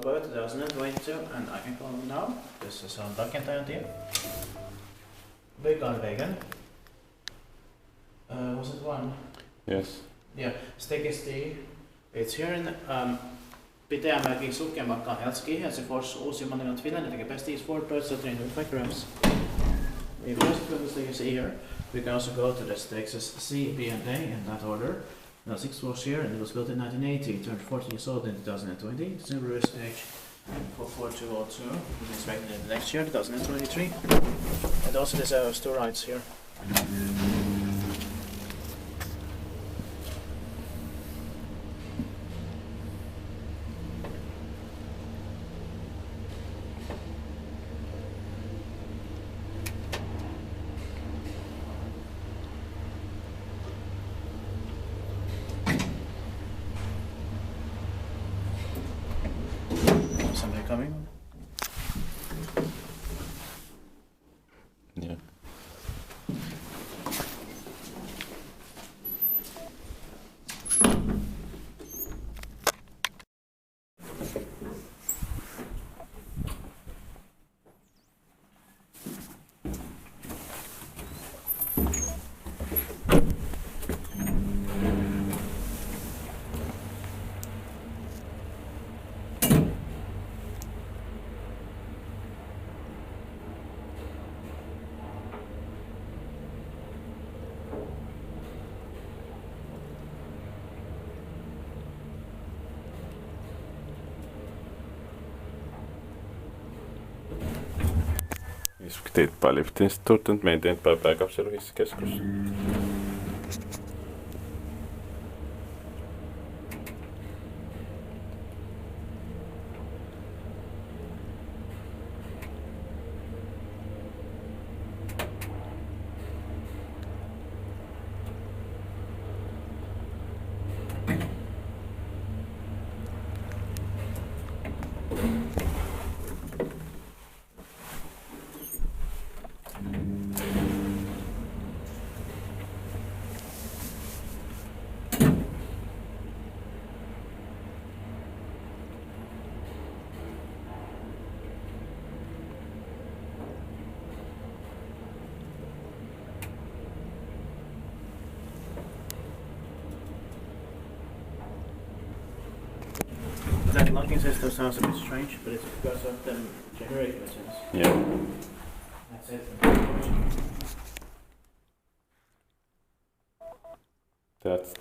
about 2022, and I can call them now. This is on Rakentajantie. Big on vegan. Was it one? Yes. Yeah, Stekisti. It's here in Pitäjänmäki, Rakentajantie, Helsinki, Helsingfors, uusimman in Finland. The capacity is 4,305 grams. We first put the Stekisti here. We can also go to the Texas C, B, and A in that order. Now 6 was here, and it was built in 1980. Turned 40 years old in 2020. It's in reverse stage for 4202. It's expected in the next year, 2023. And also there's 2 rides here. Somebody coming? Yeah. Diskuteert Balliftinstituut and maintained by Backup Service Keskus. That locking system sounds a bit strange, but it's because of the generator machines. Yeah. That's it. That's